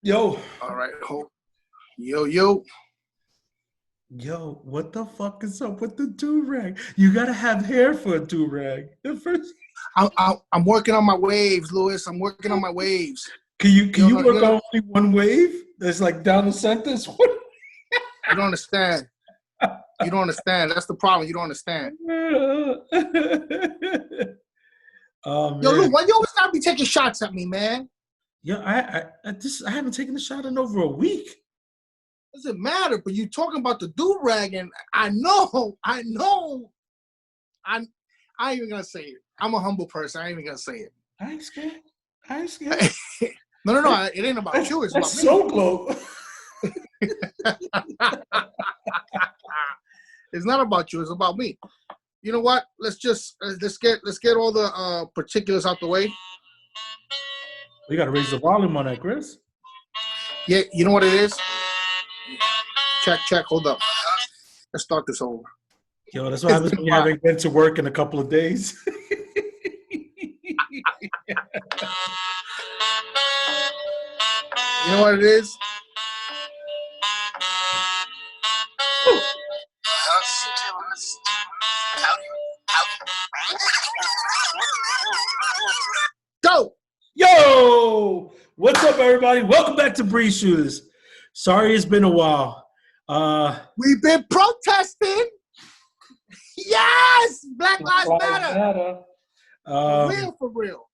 Yo, All right, yo. yo, what the fuck is up with the do-rag? You gotta have hair for a do-rag. The first, I'm working on my waves, Louis. I'm working on my waves. can you You can don't you know, work on only one wave? That's like down the center. you don't understand. You don't understand. That's the problem. You don't understand. Oh Yo, Lou, man, why you always gotta be taking shots at me, man? yeah, I haven't taken a shot in over a week. Doesn't matter. But you talking about the do rag, and I know. I ain't even gonna say it. I'm a humble person. I ain't even gonna say it. I ain't scared. I ain't scared. No. It ain't about you. It's That's about me. so glow. It's not about you. It's about me. You know what? Let's get all the particulars out the way. We gotta raise the volume on that, Chris. Yeah, you know what it is? Check. Hold up. Let's start this over. Yo, that's what It's happens been when you fine. haven't been to work in a couple of days. You know what it is? Go! Yo, what's up, everybody? Welcome back to Bree Shooters. Sorry, it's been a while. We've been protesting. Yes! Black Lives Matter. For real.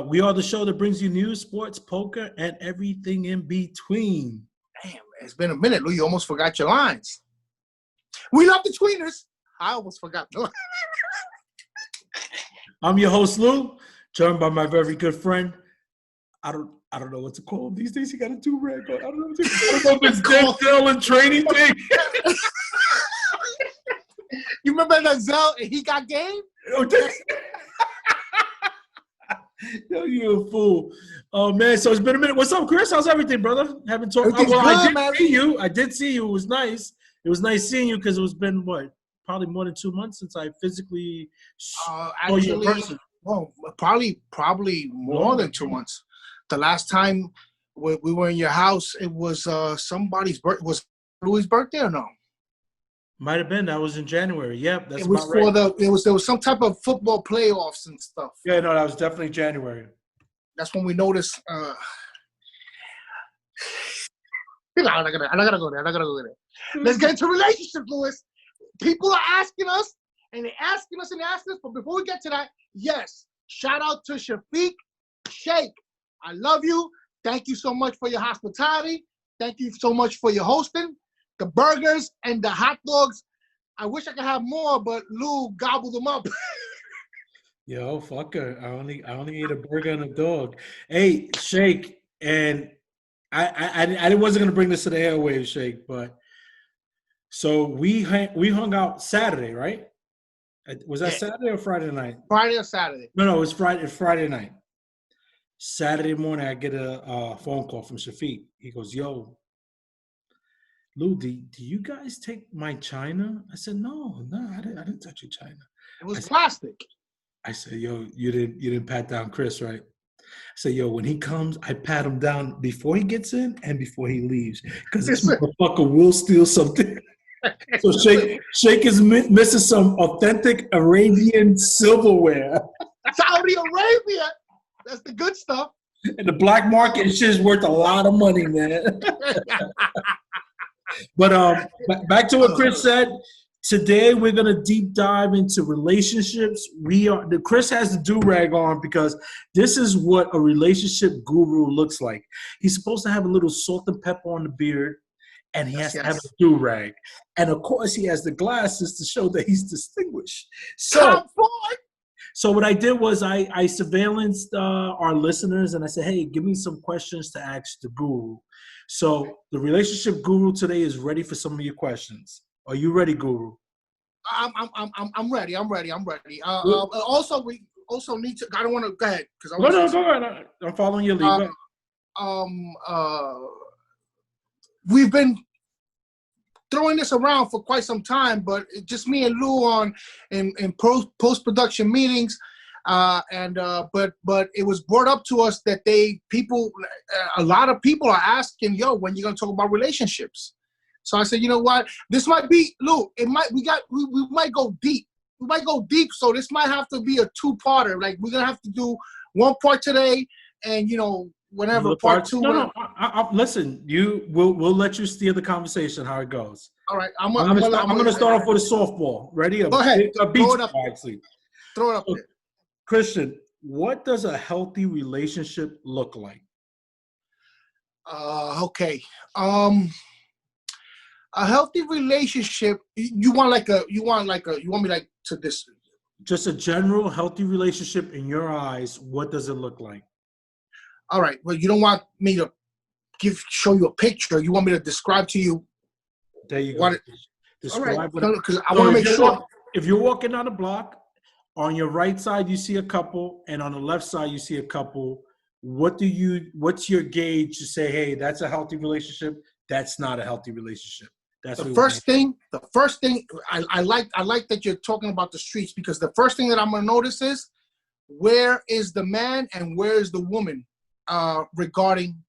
We are the show that brings you news, sports, poker, and everything in between. Damn, it's been a minute, Lou. You almost forgot your lines. We love the tweeners. I almost forgot. I'm your host, Lou, joined by my very good friend. I don't know what to call him these days. He got a do-rag on. I don't know what to call him. I don't know if it's Denzel and training thing. You remember Denzel and He Got Game? Yo, you a fool. Oh, man. So it's been a minute. What's up, Chris? How's everything, brother? Haven't talked. Everything's good, I did see you. It was nice. It was nice seeing you because it was been, probably more than 2 months since I physically saw you in person. Well, probably more than 2 months. The last time we were in your house, it was somebody's birthday. Was Louis' birthday or no? Might have been. That was in January. Yep, that's it was about right. There was some type of football playoffs and stuff. Yeah, no, that was definitely January. That's when we noticed. I'm not gonna go there. Let's get into relationships, Louis. People are asking us, and they're asking us. But before we get to that, yes, shout out to Shafiq Sheikh. I love you. Thank you so much for your hospitality. Thank you so much for your hosting. The burgers and the hot dogs. I wish I could have more, but Lou gobbled them up. Yo, fucker. I only ate a burger and a dog. Hey, Sheikh, and I wasn't gonna bring this to the airwaves, Sheikh, but so we hung out Saturday, right? Was that Saturday or Friday night? Friday or Saturday? No, it was Friday night. Saturday morning, I get a phone call from Shafiq. He goes, "Yo, Lou, do you guys take my china?" I said, No, I didn't touch your china. It was plastic. I said, "Yo, you didn't pat down Chris, right?" I said, "Yo, when he comes, I pat him down before he gets in and before he leaves, because this motherfucker will steal something." So Sheikh is missing some authentic Arabian silverware. Saudi Arabia. That's the good stuff. And the black market shit is worth a lot of money, man. But back to what Chris said. Today we're gonna deep dive into relationships. Chris has the do-rag on because this is what a relationship guru looks like. He's supposed to have a little salt and pepper on the beard, and he has to have a do-rag. And of course, he has the glasses to show that he's distinguished. So what I did was I surveillanced our listeners, and I said, "Hey, give me some questions to ask the guru." So the relationship guru today is ready for some of your questions. Are you ready, Guru? I'm ready. Also, we also need to. I don't want to go ahead because go ahead. I'm following your lead. We've been throwing this around for quite some time, but just me and Lou in post production meetings. But it was brought up to us that a lot of people are asking, yo, when you gonna talk about relationships? So I said, you know what, this might be, Lou, we might go deep. We might go deep, so this might have to be a two-parter. Like, we're gonna have to do one part today, and whenever part two. No. Listen, we'll let you steer the conversation how it goes. All right, I'm gonna start off with a softball. Ready? Go ahead. A beach ball, actually. Throw it up there. Christian, what does a healthy relationship look like? Okay. A healthy relationship. You want me like to this? Just a general healthy relationship in your eyes. What does it look like? All right. Well, you don't want me to show you a picture. You want me to describe to you. There you go. Describe. All right. Because I want to make sure. If you're walking down the block, on your right side you see a couple, and on the left side you see a couple. What's your gauge to say, hey, that's a healthy relationship? That's not a healthy relationship. The first thing I like that you're talking about the streets, because the first thing that I'm gonna notice is where is the man and where is the woman regarding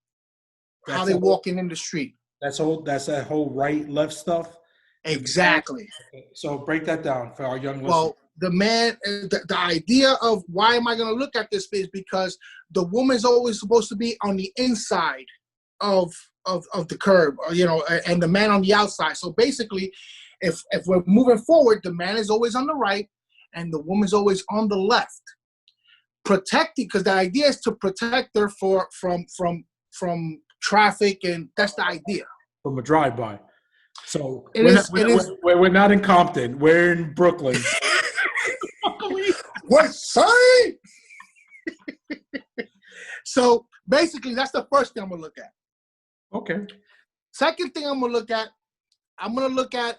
how they're walking in the street. That's that whole right left stuff. Exactly. Okay. So break that down for our young listeners. Well, the man, the idea of why am I going to look at this is because the woman's always supposed to be on the inside of the curb, and the man on the outside. So basically, if we're moving forward, the man is always on the right and the woman's always on the left, protecting, because the idea is to protect her from traffic, and that's the idea. From a drive-by. So we're not in Compton. We're in Brooklyn. West Side. So basically, that's the first thing I'm gonna look at. Okay. Second thing I'm gonna look at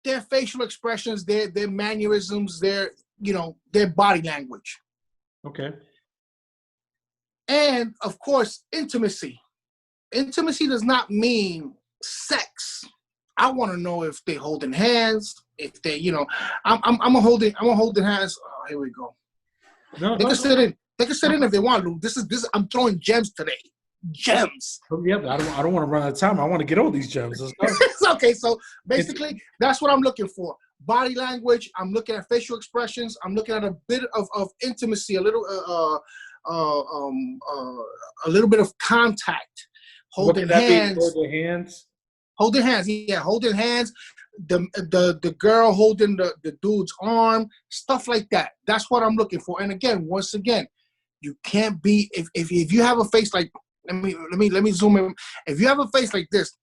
their facial expressions, their mannerisms, their body language. Okay. And of course, intimacy. Intimacy does not mean sex. I want to know if they holding hands, if they, I'm holding hands. Oh, here we go. They can sit in. They can sit in if they want, Lou. This is. I'm throwing gems today. Gems. Yeah, I don't want to run out of time. I want to get all these gems. Okay, so basically, that's what I'm looking for. Body language. I'm looking at facial expressions. I'm looking at a bit of intimacy, a little bit of contact. Holding hands. Holding hands. Yeah, holding hands. The girl holding the dude's arm, stuff like that. That's what I'm looking for. And again, once again, you can't be if you have a face like let me zoom in. If you have a face like this,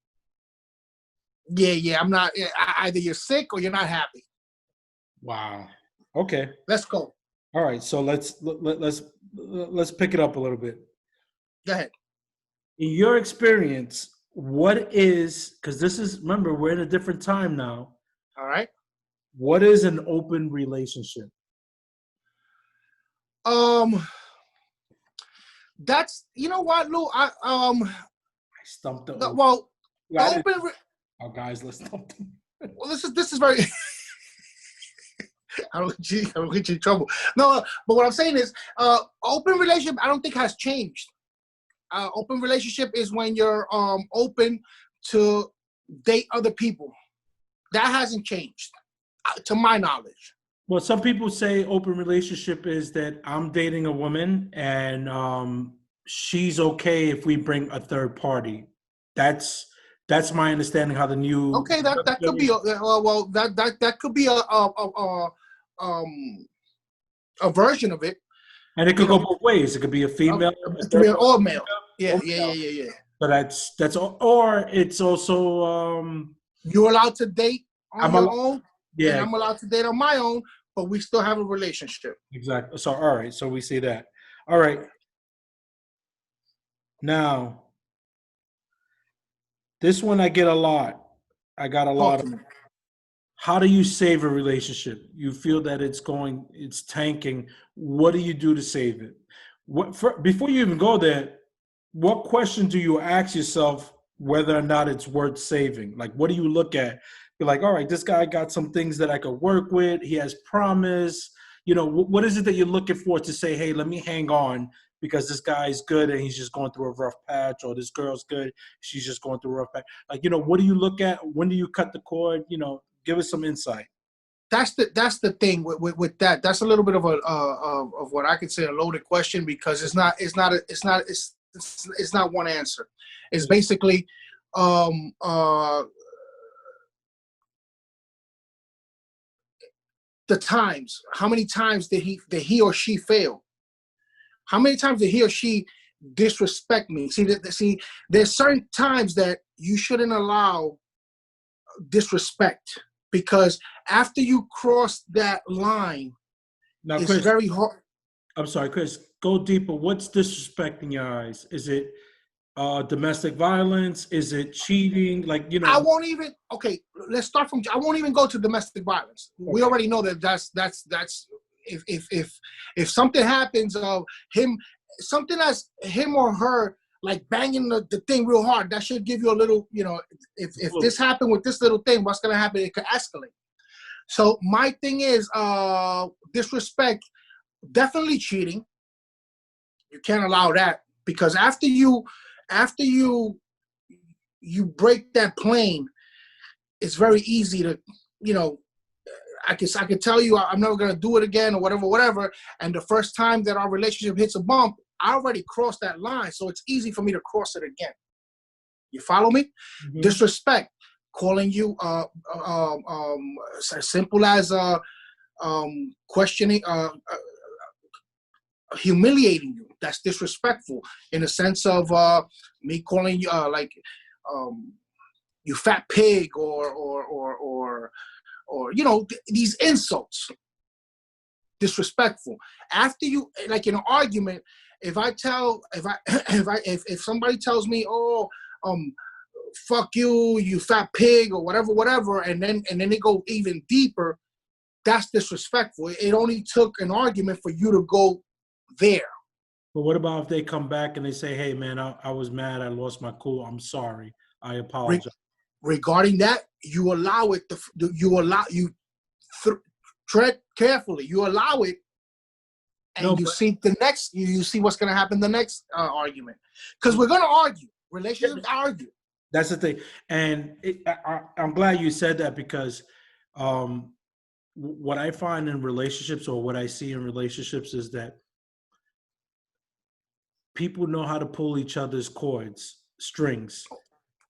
I'm not. Either you're sick or you're not happy. Wow. Okay. Let's go. All right. So let's pick it up a little bit. Go ahead. In your experience, what is, because this is, remember, we're in a different time now. All right. What is an open relationship? That's, you know what, Lou? I stumped them. Well, guys, let's stump them. Well, this is very. I don't get you in trouble. No, but what I'm saying is, open relationship, I don't think has changed. Open relationship is when you're open to date other people. That hasn't changed, to my knowledge. Well, some people say open relationship is that I'm dating a woman and she's okay if we bring a third party. That's my understanding how the new. Okay, that could be that could be a version of it. And it could go both ways. It could be a female, or male. Yeah. So that's or it's also you're allowed to date on your own. Yeah, and I'm allowed to date on my own, but we still have a relationship. Exactly. So all right. So we see that. All right. Now, this one I get a lot. I got a lot of. How do you save a relationship? You feel that it's tanking. What do you do to save it? Before you even go there, what question do you ask yourself whether or not it's worth saving? Like, what do you look at? You're like, all right, this guy got some things that I could work with. He has promise. you know, what is it that you're looking for to say, hey, let me hang on because this guy's good and he's just going through a rough patch, or this girl's good, she's just going through a rough patch. Like, you know, what do you look at? When do you cut the cord? You know, give us some insight. That's the thing with that. That's a little bit of a of what I could say a loaded question, because it's not one answer. It's basically the times. How many times did he or she fail? How many times did he or she disrespect me? See, there's certain times that you shouldn't allow disrespect, because after you cross that line, Now, it's Chris, very hard. I'm sorry, Chris, go deeper. What's disrespect in your eyes? Is it domestic violence? Is it cheating? Like, you know. I won't even. Okay, let's start from. I won't even go to domestic violence. Okay. We already know that's if something happens of him, something that's him or her like banging the thing real hard, that should give you a little, you know, if this happened with this little thing, what's gonna happen? It could escalate. So my thing is disrespect, definitely cheating. You can't allow that, because after you break that plane, it's very easy to, you know, I could tell you I'm never gonna do it again or whatever. And the first time that our relationship hits a bump, I already crossed that line, so it's easy for me to cross it again. You follow me? Mm-hmm. Disrespect, calling you as simple as questioning, humiliating you. That's disrespectful, in the sense of me calling you you fat pig, or you know, these insults. Disrespectful. After you, like in an argument, if somebody tells me, oh, fuck you, you fat pig, or whatever, and then they go even deeper, that's disrespectful. It only took an argument for you to go there. But what about if they come back and they say, hey man, I was mad, I lost my cool, I'm sorry, I apologize. Regarding that, you allow it. Tread carefully. You allow it, and you see the next. You see what's going to happen the next argument, because we're going to argue. Relationships argue. That's the thing, and I'm glad you said that, because what I find in relationships, or what I see in relationships, is that people know how to pull each other's strings.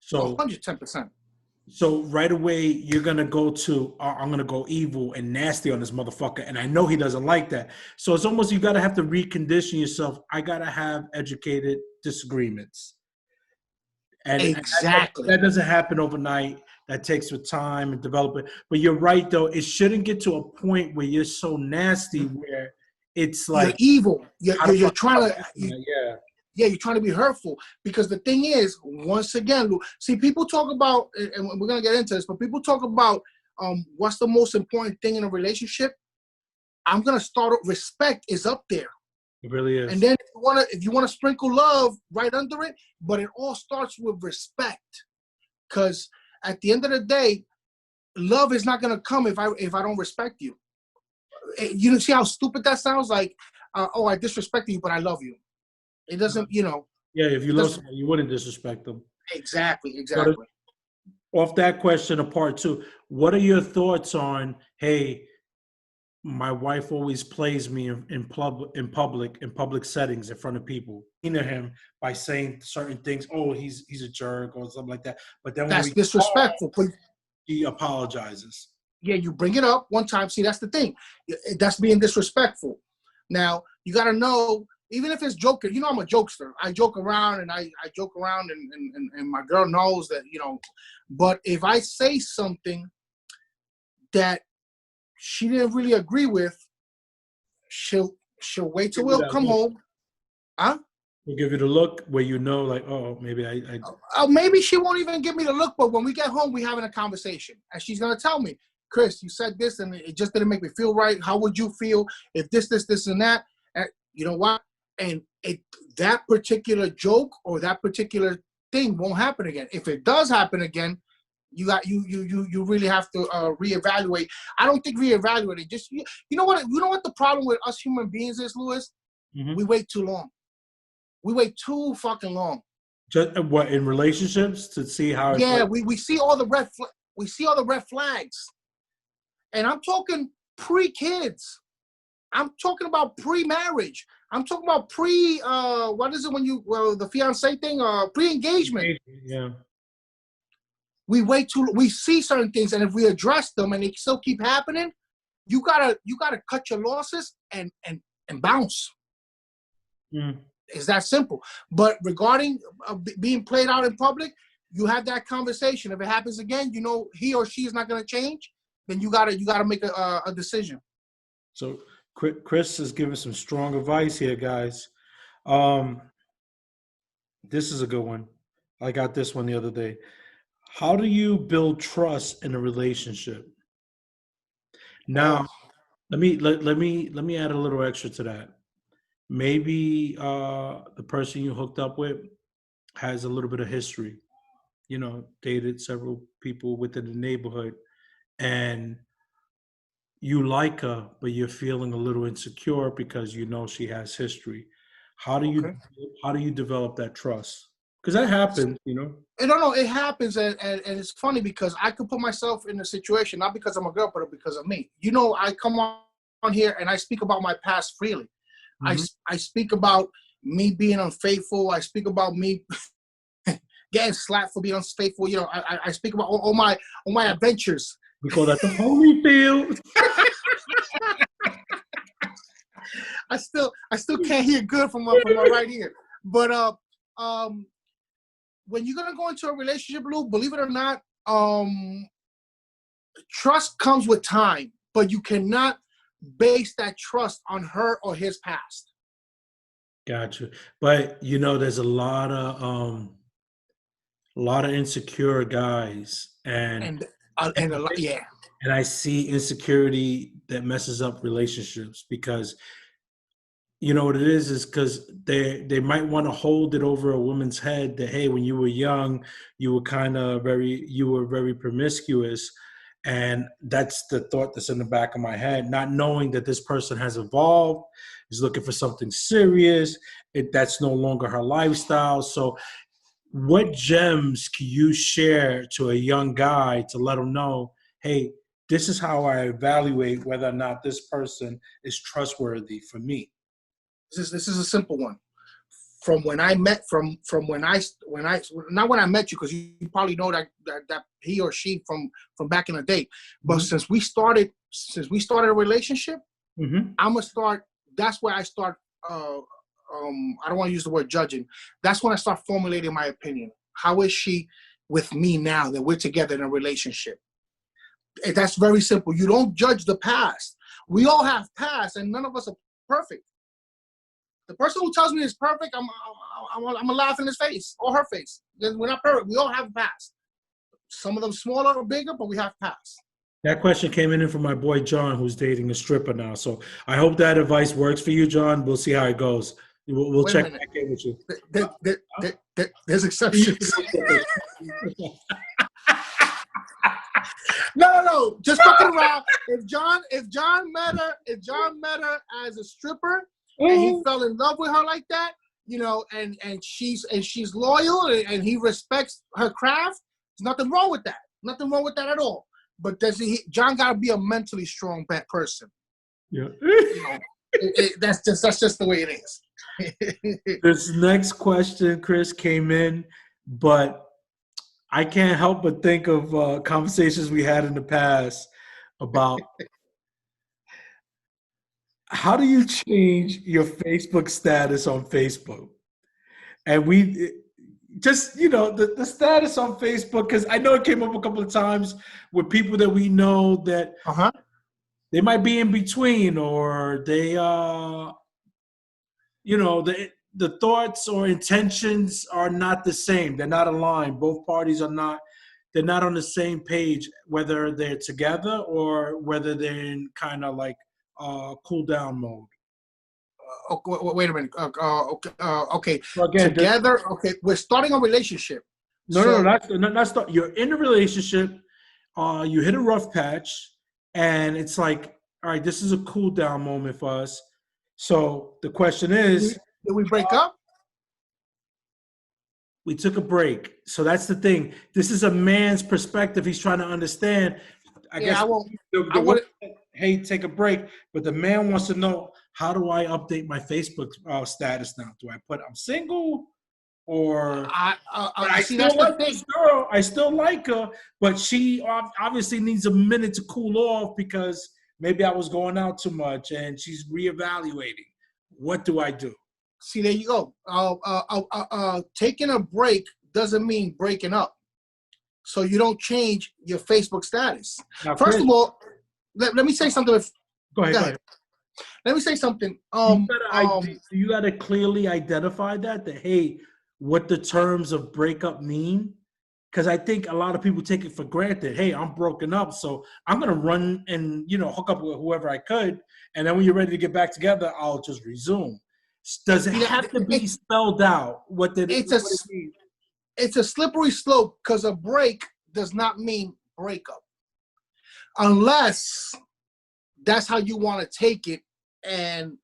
So 110%. So right away, you're going to go to, I'm going to go evil and nasty on this motherfucker. And I know he doesn't like that. So it's almost, you got to have to recondition yourself. I got to have educated disagreements. And exactly. That doesn't happen overnight. That takes with time and development. But you're right, though. It shouldn't get to a point where you're so nasty where it's like. You're evil. You're trying to. Yeah, you're trying to be hurtful, because the thing is, once again, see, people talk about, and we're going to get into this, but people talk about what's the most important thing in a relationship. I'm going to start with respect is up there. It really is. And then if you want to sprinkle love right under it, but it all starts with respect, because at the end of the day, love is not going to come if I don't respect you. You see how stupid that sounds? Like, oh, I disrespect you, but I love you. It doesn't, you know. Yeah, if you love somebody, you wouldn't disrespect them. Exactly. But off that question, a part two, what are your thoughts on, hey, my wife always plays me in public settings, in front of people, him by saying certain things, oh, he's a jerk or something like that. But then that's disrespectful. He apologizes. Yeah, you bring it up one time. See, that's the thing. That's being disrespectful. Now, you got to know, even if it's joking, you know, I'm a jokester. I joke around, and I joke around, and my girl knows that, you know. But if I say something that she didn't really agree with, she'll wait till we'll come home. Huh? We'll give you the look where you know, like, oh, maybe maybe she won't even give me the look, but when we get home, we're having a conversation. And she's going to tell me, Chris, you said this, and it just didn't make me feel right. How would you feel if this, and that? And you know what? And that particular joke or that particular thing won't happen again. If it does happen again, You really have to reevaluate. I don't think reevaluating. Just you know what the problem with us human beings is, Louis? Mm-hmm. We wait too long. We wait too fucking long. Just what, in relationships, to see how? Yeah, we see all the red flags, and I'm talking pre-kids. I'm talking about pre-marriage. I'm talking about what is it when the fiance thing? Pre-engagement. Yeah. We see certain things, and if we address them and they still keep happening, you gotta cut your losses and bounce. Mm. It's that simple. But regarding being played out in public, you have that conversation. If it happens again, he or she is not gonna change. Then you gotta make a decision. So Chris is giving some strong advice here, guys. This is a good one. I got this one the other day. How do you build trust in a relationship? Now, let me add a little extra to that. Maybe the person you hooked up with has a little bit of history. Dated several people within the neighborhood, and you like her, but you're feeling a little insecure because she has history. How do you develop that trust? Because that happens, No, it happens, and it's funny because I could put myself in a situation, not because I'm a girl, but because of me. I come on here and I speak about my past freely. Mm-hmm. I speak about me being unfaithful. I speak about me getting slapped for being unfaithful. I speak about all my adventures. We call that the Holyfield. I still can't hear good from my right ear. But when you're gonna go into a relationship, Lou, believe it or not, trust comes with time, but you cannot base that trust on her or his past. Gotcha. But there's a lot of insecure guys, and a lot, yeah. And I see insecurity that messes up relationships because what it is because they might want to hold it over a woman's head that, hey, when you were young, you were very promiscuous. And that's the thought that's in the back of my head, not knowing that this person has evolved, is looking for something serious. That's no longer her lifestyle. So what gems can you share to a young guy to let him know, hey, this is how I evaluate whether or not this person is trustworthy for me? This is a simple one. From when I met, from when I not when I met you, because you probably know that he or she from back in the day. But mm-hmm. since we started a relationship, mm-hmm. I'm gonna start. That's where I start. I don't want to use the word judging. That's when I start formulating my opinion. How is she with me now that we're together in a relationship? That's very simple. You don't judge the past. We all have past, and none of us are perfect. The person who tells me is perfect, I'm gonna laugh in his face or her face. We're not perfect. We all have a past. Some of them smaller or bigger, but we have past. That question came in from my boy John, who's dating a stripper now. So I hope that advice works for you, John. We'll see how it goes. We'll check back in with you. There's exceptions. No. Just fucking around. If John met her as a stripper, and he fell in love with her like that, and she's loyal and he respects her craft, there's nothing wrong with that. Nothing wrong with that at all. But John got to be a mentally strong person. Yeah. That's just the way it is. This next question, Chris, came in, but I can't help but think of conversations we had in the past about how do you change your Facebook status on Facebook? And we just, the status on Facebook, because I know it came up a couple of times with people that we know that they might be in between, or they, the thoughts or intentions are not the same. They're not aligned. Both parties they're not on the same page, whether they're together or whether they're in kind of like cool down mode. Wait a minute. Okay. So again, together. Okay, we're starting a relationship. No, no, no. That's the. You're in a relationship. You hit a rough patch, and it's like, all right, this is a cool down moment for us. So the question is, did we break up? we took a break. So that's the thing. This is a man's perspective. He's trying to understand. I Yeah, guess I won't. the I woman would. said, hey, take a break. But the man wants to know, how do I update my Facebook status now? Do I put I'm single, or but I See. That's still the like thing. this girl. I still like her, but she obviously needs a minute to cool off because maybe I was going out too much, and she's reevaluating. What do I do? See, there you go. Taking a break doesn't mean breaking up. So you don't change your Facebook status. Now, First Chris, of all, let me say something. go ahead. Go Go ahead. ahead. Let me say something. You gotta clearly identify that hey, what the terms of breakup mean. Because I think a lot of people take it for granted. Hey, I'm broken up, so I'm gonna run and hook up with whoever I could, and then when you're ready to get back together, I'll just resume. Does it have to be spelled out? What it means? It's a slippery slope because a break does not mean breakup, unless that's how you want to take it, and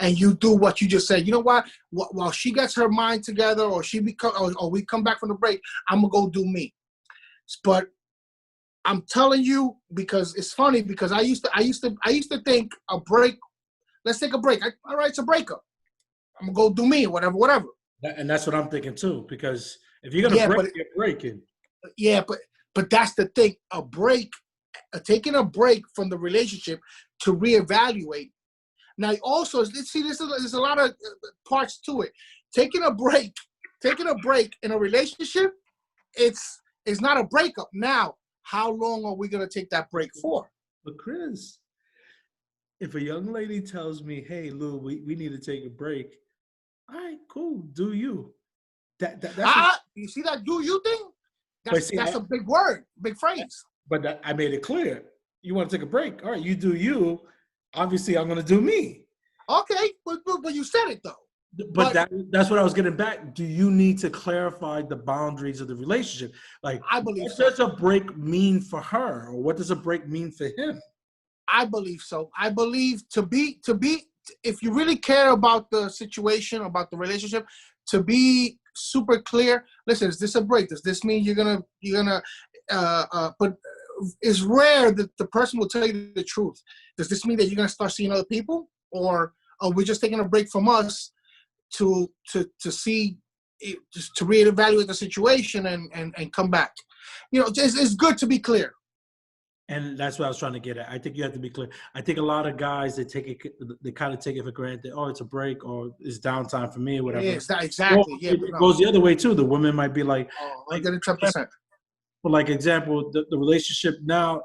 you do what you just said. You know what? While she gets her mind together, or we come back from the break, I'm gonna go do me. But I'm telling you, because it's funny, because I used to think a break. Let's take a break. All right, it's a breakup. I'm gonna go do me, whatever. And that's what I'm thinking too. Because if you're gonna break, you're breaking. Yeah, but that's the thing. A break, taking a break from the relationship to reevaluate. Now, also, see, there's a lot of parts to it. Taking a break in a relationship, it's not a breakup. Now, how long are we gonna take that break for? But Chris, if a young lady tells me, "Hey, Lou, we need to take a break," all right, cool, do you? You see that do you thing? That's a big word, big phrase. But I made it clear. You want to take a break? All right, you do you. Obviously, I'm going to do me. Okay, but you said it though. But that's what I was getting back. Do you need to clarify the boundaries of the relationship? Like, I believe what so. does a break mean for her, or what does a break mean for him? I believe so. I believe to be if you really care about the situation, about the relationship, to be super clear. Listen, is this a break? Does this mean you're gonna? But it's rare that the person will tell you the truth. Does this mean that you're gonna start seeing other people, or are we just taking a break from us to see, just to reevaluate the situation and come back? It's good to be clear. And that's what I was trying to get at. I think you have to be clear. I think a lot of guys, they kind of take it for granted. Oh, it's a break, or it's downtime for me, or whatever. Yeah, exactly. It goes the other way too. The women might be like, 110%. For like example, the relationship now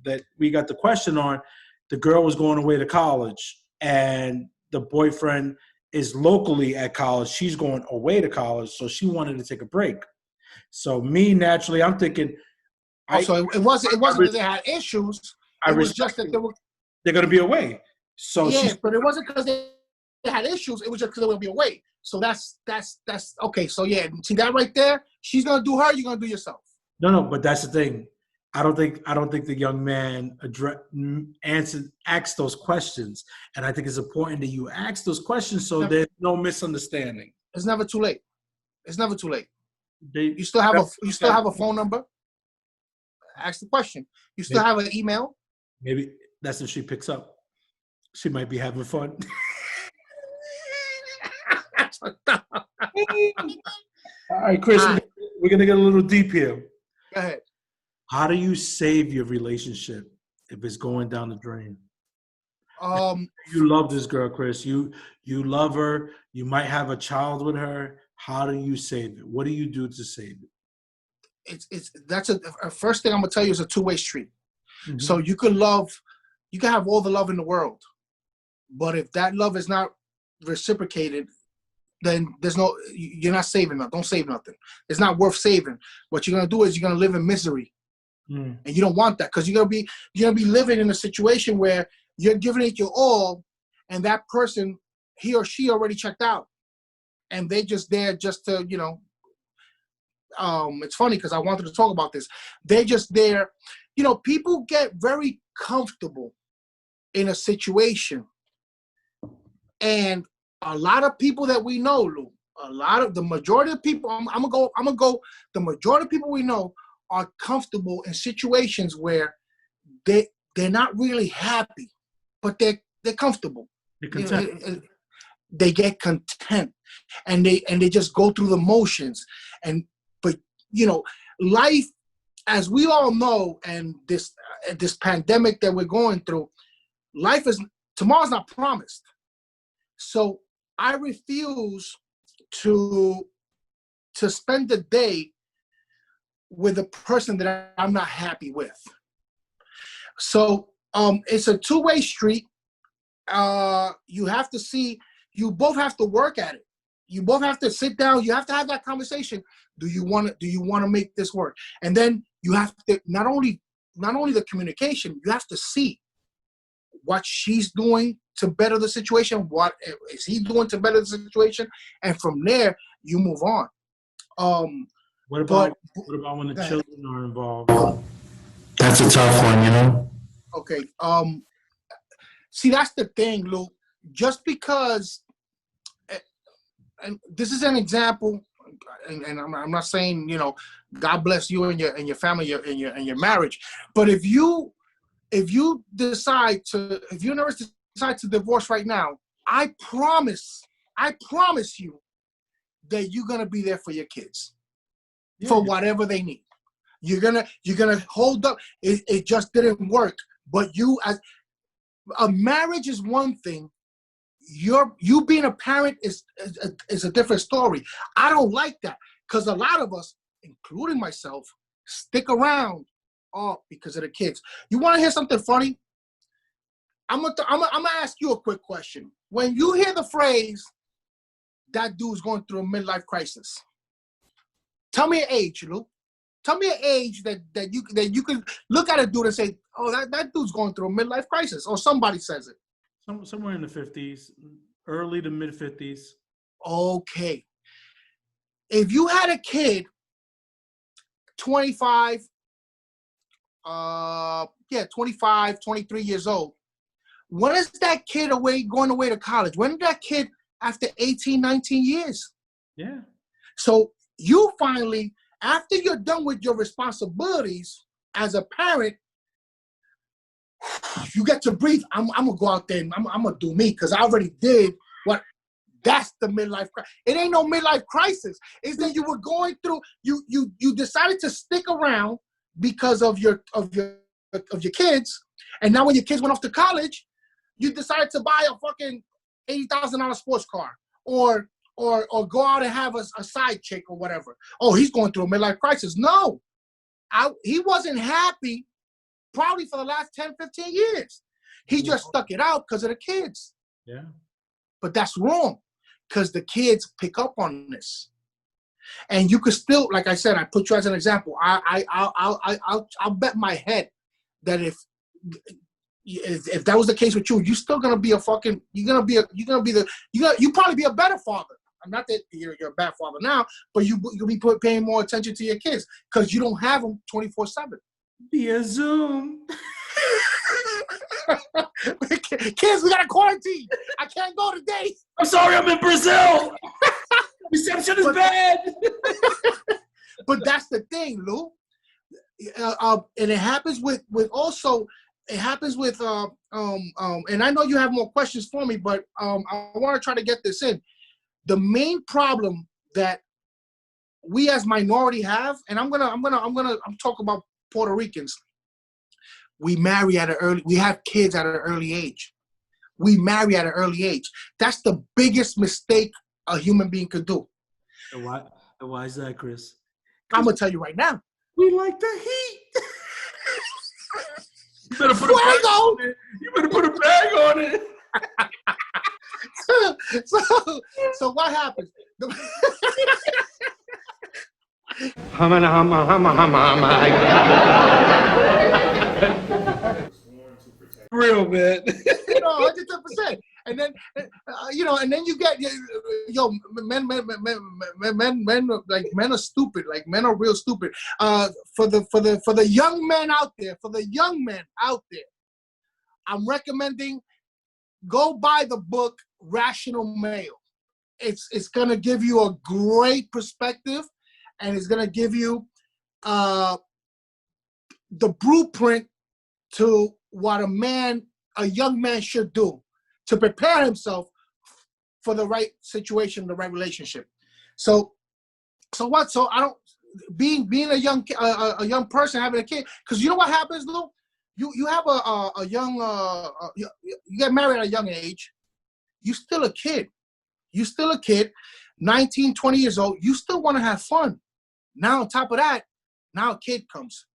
that we got the question on, the girl was going away to college, and the boyfriend is locally at college. She's going away to college, so she wanted to take a break. So me, naturally, I'm thinking. So it wasn't that they had issues. It was just that they're going to be away. So yeah, but it wasn't because they had issues. It was just because they were going to be away. So that's okay. So yeah, see that right there. She's going to do her. You're going to do yourself. No, but that's the thing. I don't think the young man asks those questions, and I think it's important that you ask those questions so there's no misunderstanding. It's never too late. It's never too late. You still have a phone number. Ask the question. You still have an email. Maybe that's if she picks up. She might be having fun. All right, Chris, we're going to get a little deep here. Go ahead. How do you save your relationship if it's going down the drain? You love this girl, Chris. You love her. You might have a child with her. How do you save it? What do you do to save it? That's first thing I'm gonna tell you is a two-way street. Mm-hmm. So you can have all the love in the world, but if that love is not reciprocated, then you're not saving nothing. Don't save nothing. It's not worth saving. What you're gonna do is you're gonna live in misery, and you don't want that, because you're gonna be living in a situation where you're giving it your all, and that person, he or she already checked out, and they just there just to it's funny because I wanted to talk about this. They're just there. You know, people get very comfortable in a situation. And a lot of people that we know, Lou, the majority of people, I'm gonna go, the majority of people we know are comfortable in situations where they're not really happy, but they're comfortable. You're content. You know, they get content, and they just go through the motions. But you know, life, as we all know, and this pandemic that we're going through, tomorrow's not promised. So I refuse to spend the day with a person that I'm not happy with. So it's a two-way street. You have to see. You both have to work at it. You both have to sit down. You have to have that conversation. Do you want to make this work? And then you have to not only the communication. You have to see what she's doing to better the situation. What is he doing to better the situation? And from there, you move on. What about when the children are involved? That's a tough one, you know? Okay. See, that's the thing, Lou. Just because, and this is an example, and I'm not saying, you know, God bless you and your family and your marriage, but if you decide to divorce right now, I promise you that you're gonna be there for your kids, for whatever they need. You're gonna hold up. It just didn't work, but as a marriage is one thing. You being a parent is a different story. I don't like that because a lot of us, including myself, stick around because of the kids. You want to hear something funny? I'm gonna ask you a quick question. When you hear the phrase, "That dude's going through a midlife crisis," tell me an age, Lou. Tell me an age that you can look at a dude and say, "Oh, that dude's going through a midlife crisis," or somebody says it. Somewhere in the 50s, early to mid 50s. Okay. If you had a kid, 25, 23 years old, when is that kid going away to college? When is that kid after 18, 19 years? Yeah. So you finally, after you're done with your responsibilities as a parent, you get to breathe. I'm gonna go out there and I'm gonna do me because I already did what. That's the midlife crisis. It ain't no midlife crisis. It's that you were going through. You decided to stick around because of your kids, and now when your kids went off to college, you decided to buy a fucking $80,000 sports car or go out and have a side chick or whatever. Oh, he's going through a midlife crisis. No, he wasn't happy. Probably for the last 10, 15 years. He just stuck it out because of the kids. Yeah. But that's wrong because the kids pick up on this. And you could still, like I said, I put you as an example. I'll bet my head that if that was the case with you, you're still gonna be you probably be a better father. Not that you're a bad father now, but you'll be paying more attention to your kids because you don't have them 24/7. Via Zoom. Kids, we got a quarantine. I can't go today. I'm sorry, I'm in Brazil. Reception is bad. But that's the thing, Lou. And it happens with and I know you have more questions for me, but I want to try to get this in. The main problem that we as minority have, and I'm talking about Puerto Ricans. We marry we have kids at an early age. We marry at an early age. That's the biggest mistake a human being could do. And why is that, Chris? I'm gonna tell you right now. We like the heat. You better put a bag on it. You better put a bag on it. So what happens? Real, man. 110%. then and then you get men like men are stupid, like men are real stupid. For the young men out there, I'm recommending go buy the book Rational Male. It's gonna give you a great perspective, and it's gonna give you the blueprint to what a young man should do to prepare himself for the right situation, the right relationship. So what? So I don't being a young person having a kid, because you know what happens, Lou? You have a young you get married at a young age. You're still a kid. 19, 20 years old. You still want to have fun. Now on top of that, now a kid comes.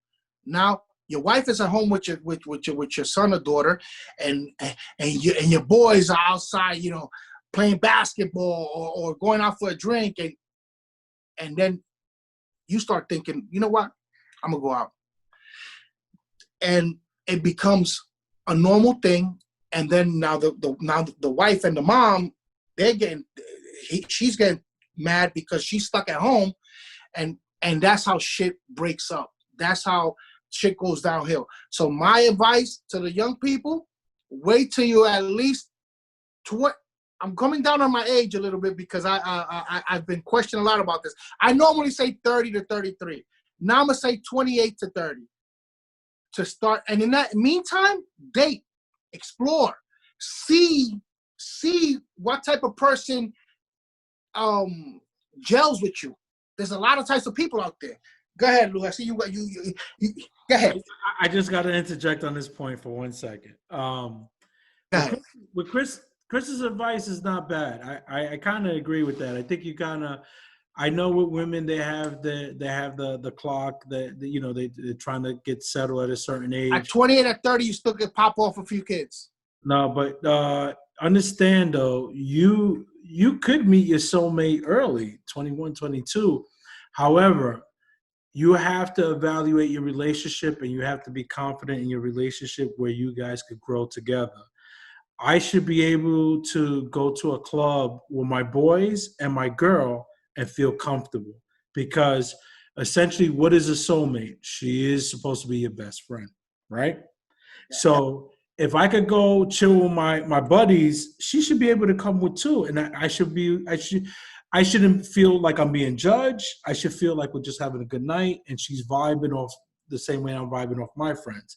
Now your wife is at home with your son or daughter, and your boys are outside, playing basketball or going out for a drink, and then you start thinking, you know what, I'm gonna go out, and it becomes a normal thing. And then now the wife and the mom, she's getting mad because she's stuck at home, and that's how shit breaks up. That's how shit goes downhill. So my advice to the young people: wait till you at least 20. I'm coming down on my age a little bit because I've been questioned a lot about this. I normally say 30 to 33. Now I'm gonna say 28 to 30 to start. And in that meantime, date, explore, see what type of person gels with you. There's a lot of types of people out there. Go ahead, Lou. I see you go ahead. I just got to interject on this point for 1 second. With Chris's advice is not bad. I kind of agree with that. I think I know with women they have the clock that they're trying to get settled at a certain age. At 28, at 30, you still could pop off a few kids. No, but understand though, you could meet your soulmate early, 21, 22. However, you have to evaluate your relationship, and you have to be confident in your relationship where you guys could grow together. I should be able to go to a club with my boys and my girl and feel comfortable, because essentially, what is a soulmate? She is supposed to be your best friend, right? Yeah. So if I could go chill with my buddies, she should be able to come with too, and I shouldn't feel like I'm being judged. I should feel like we're just having a good night, and she's vibing off the same way I'm vibing off my friends.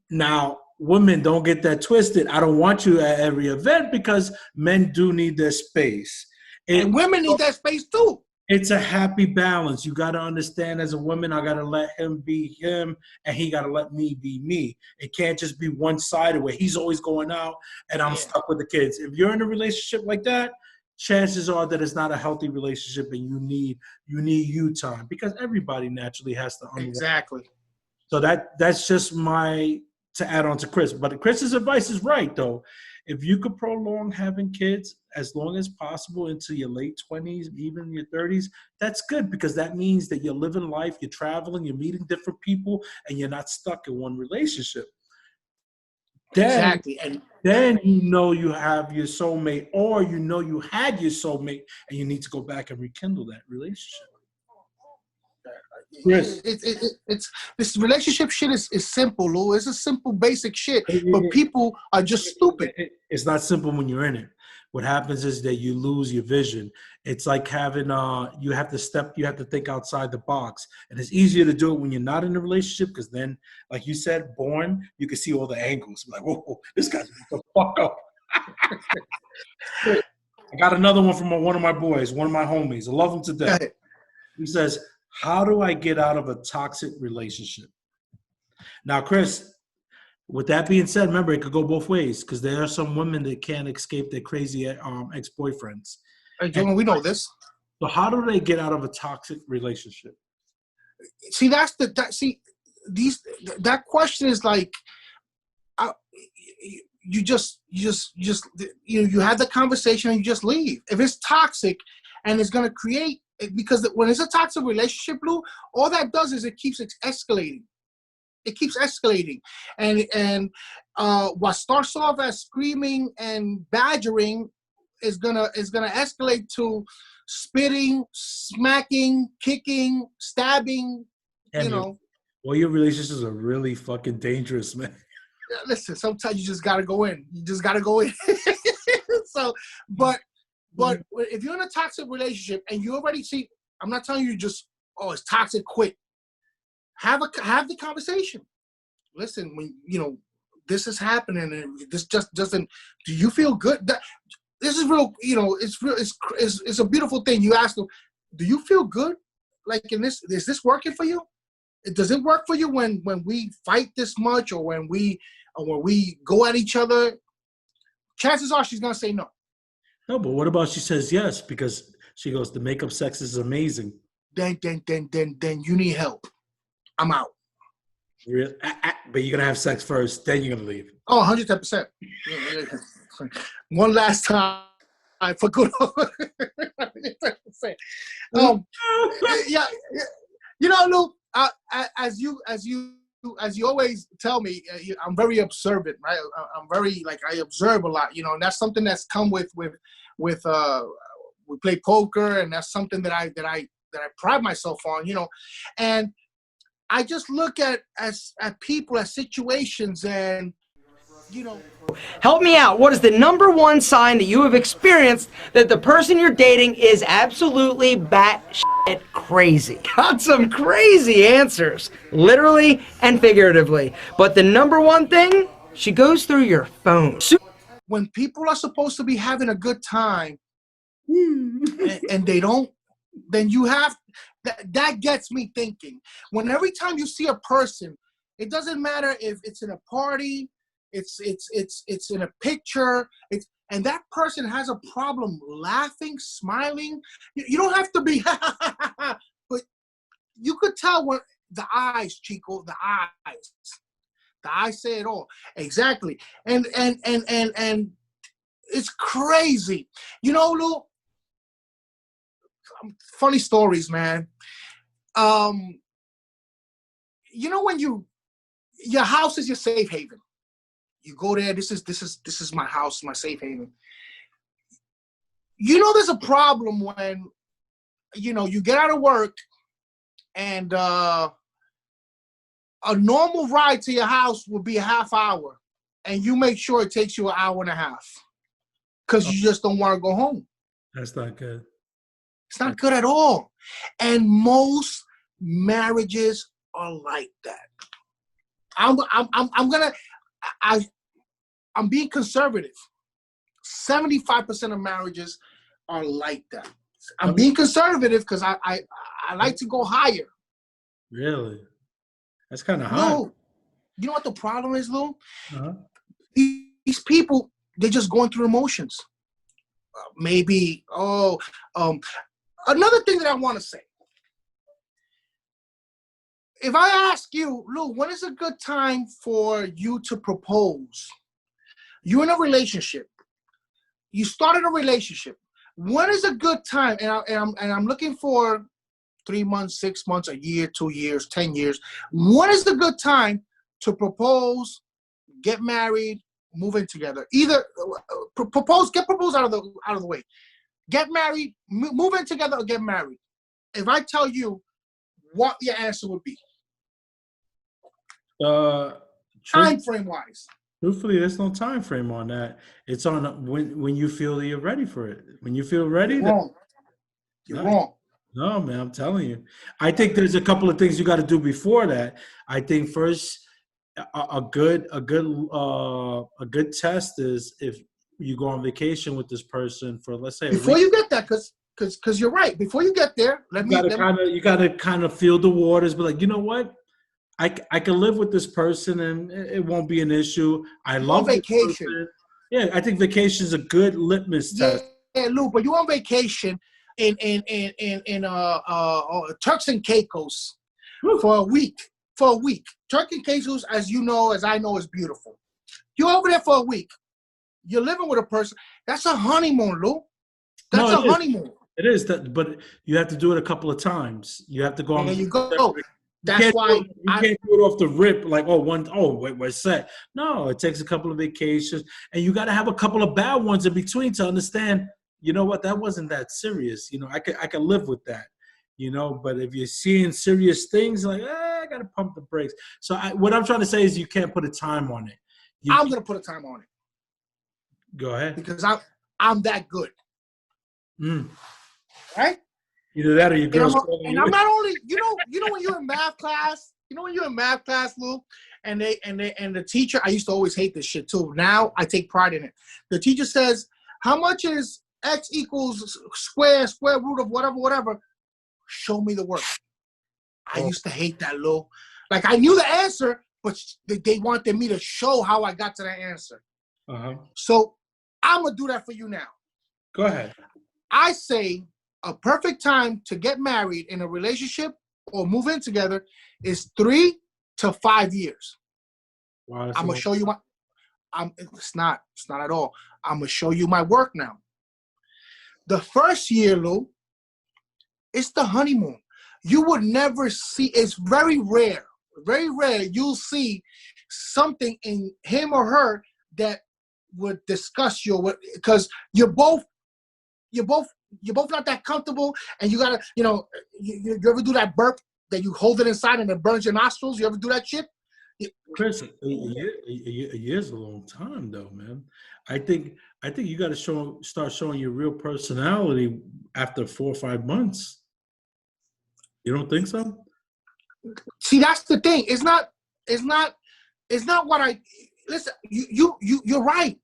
Now, women, don't get that twisted. I don't want you at every event, because men do need their space. And women need that space too. It's a happy balance. You got to understand, as a woman, I got to let him be him, and he got to let me be me. It can't just be one-sided where he's always going out and I'm stuck with the kids. If you're in a relationship like that, chances are that it's not a healthy relationship, and you need you time, because everybody naturally has to unwind. Exactly. So that's just to add on to Chris. But Chris's advice is right, though. If you could prolong having kids as long as possible into your late 20s, even your 30s, that's good, because that means that you're living life, you're traveling, you're meeting different people, and you're not stuck in one relationship. Exactly. And then you have your soulmate, or you had your soulmate, and you need to go back and rekindle that relationship. Yes. It's this relationship shit is simple, Lou. It's a simple, basic shit, but people are just stupid. It's not simple when you're in it. What happens is that you lose your vision. It's like having you have to think outside the box, and it's easier to do it when you're not in a relationship, because then, like you said, you can see all the angles. Like, whoa, this guy's the fuck up. I got another one from one of my boys, one of my homies. I love him to death. He says, how do I get out of a toxic relationship? Now, Chris, with that being said, remember, it could go both ways, because there are some women that can't escape their crazy ex-boyfriends. Hey, Jordan, we know this. So how do they get out of a toxic relationship? See, that question is like, you have the conversation and you just leave. If it's toxic and it's going to create, because when it's a toxic relationship, Lou, all that does is it keeps escalating. It keeps escalating, and what starts off as screaming and badgering is gonna escalate to spitting, smacking, kicking, stabbing. And well, your relationships are really fucking dangerous, man. Listen, sometimes you just gotta go in. You just gotta go in. So, but if you're in a toxic relationship and you already see, I'm not telling you just, oh, it's toxic, quit. Have the conversation. Listen, when this is happening and this just doesn't. Do you feel good? This is real. It's real. It's a beautiful thing. You ask them, do you feel good? Like in this, is this working for you? Does it work for you when we fight this much, or when we go at each other? Chances are she's gonna say no. No, but what about she says yes because she goes, the makeup sex is amazing. Then you need help. I'm out. Real, but you're gonna have sex first, then you're gonna leave. Oh, 110%. One last time for good. Yeah, Lou. As you always tell me, I'm very observant, right? I'm very I observe a lot, and that's something that's come with we play poker, and that's something that I pride myself on, and I just look at people, at situations, and Help me out. What is the number one sign that you have experienced that the person you're dating is absolutely batshit crazy? Got some crazy answers, literally and figuratively. But the number one thing, she goes through your phone. When people are supposed to be having a good time and they don't, then you have that gets me thinking. When every time you see a person, it doesn't matter if it's in a party, it's in a picture, and that person has a problem laughing, smiling. You don't have to be, but you could tell when the eyes, Chico, the eyes say it all. Exactly, and it's crazy, Lou. Funny stories, man. When your house is your safe haven. You go there. This is my house, my safe haven. There's a problem when you get out of work and a normal ride to your house will be a half hour, and you make sure it takes you an hour and a half because you just don't want to go home. That's not good. It's not good at all. And most marriages are like that. I'm being conservative. 75% of marriages are like that. I'm being conservative because I like to go higher. Really? That's kind of high. No. You know what the problem is, Lou? Uh-huh. These people, they're just going through emotions. Another thing that I want to say. If I ask you, Lou, when is a good time for you to propose? You're in a relationship. You started a relationship. When is a good time? And I'm looking for 3 months, 6 months, a year, 2 years, 10 years. When is the good time to propose, get married, move in together? Either get proposed out of the way. Get married, move in together, or get married. If I tell you what your answer would be, time frame wise. Truthfully, there's no time frame on that. It's on when you feel that you're ready for it. When you feel ready, you're wrong. No, man, I'm telling you. I think there's a couple of things you got to do before that. I think first, a good test is if you go on vacation with this person for, let's say, before you get that, because you're right. Before you get there, you gotta kind of feel the waters, but like, you know what? I can live with this person and it won't be an issue. I love vacation. Yeah, I think vacation is a good litmus test. Yeah, Lou, but you're on vacation in Turks and Caicos for a week. Turks and Caicos, as I know, is beautiful. You're over there for a week. You're living with a person. That's a honeymoon, Lou. That's a honeymoon. It is that, but you have to do it a couple of times. You have to go on. There you go. That's why you can't do it off the rip like, we're set. No, it takes a couple of vacations, and you got to have a couple of bad ones in between to understand, you know what, that wasn't that serious. You know, I could live with that, you know, but if you're seeing serious things, like, I got to pump the brakes. So what I'm trying to say is you can't put a time on it. I'm going to put a time on it. Go ahead. Because I'm that good. Right? Either that or your girl's and I'm not only, you know when you're in math class, Lou, and the teacher, I used to always hate this shit too. Now I take pride in it. The teacher says, how much is x equals square root of whatever? Show me the work. I used to hate that, Lou. Like, I knew the answer, but they wanted me to show how I got to that answer. So I'm going to do that for you now. Go ahead. I say a perfect time to get married in a relationship or move in together is 3 to 5 years. Wow, I'm going to show you it's not at all. I'm going to show you my work now. The first year, Lou, it's the honeymoon. You would never see, it's very rare you'll see something in him or her that would disgust you, because you're both not that comfortable, and you gotta, you ever do that burp that you hold it inside and it burns your nostrils? You ever do that shit? Chris, a year's a long time though, man. I think you got to start showing your real personality after 4 or 5 months. You don't think so? See, that's the thing. It's not what I listen. You're right.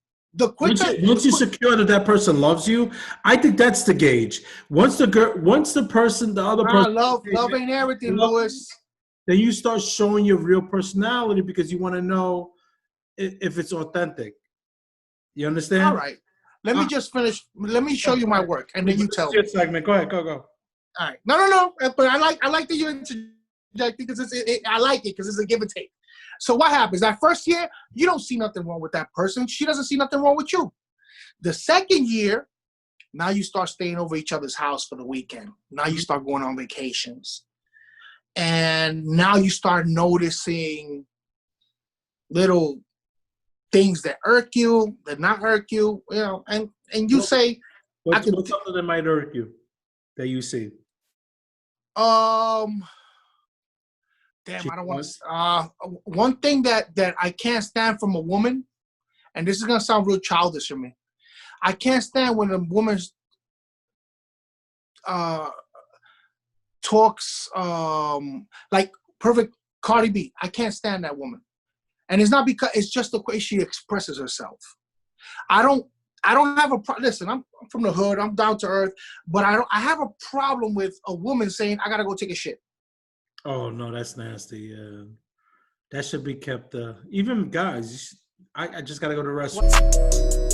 Once you secure that person loves you, I think that's the gauge. Once the other person, love ain't everything, Louis. Then you start showing your real personality because you want to know if it's authentic. You understand? All right. Let me just finish. Let me show you my work, and then you tell me. Your segment. Go ahead. Go. All right. No. But I like that you interject because I like it because it's a give and take. So what happens? That first year, you don't see nothing wrong with that person. She doesn't see nothing wrong with you. The second year, now you start staying over each other's house for the weekend. Now you start going on vacations. And now you start noticing little things that irk you, that not irk you, and you say, what's something that might irk you that you see? Damn, I don't want to. One thing that I can't stand from a woman, and this is gonna sound real childish for me. I can't stand when a woman talks like perfect Cardi B. I can't stand that woman, and it's not because it's just the way she expresses herself. I don't have a problem. Listen, I'm from the hood. I'm down to earth, but I have a problem with a woman saying I gotta go take a shit. Oh no, that's nasty. That should be kept. Even guys, I just gotta go to the restaurant.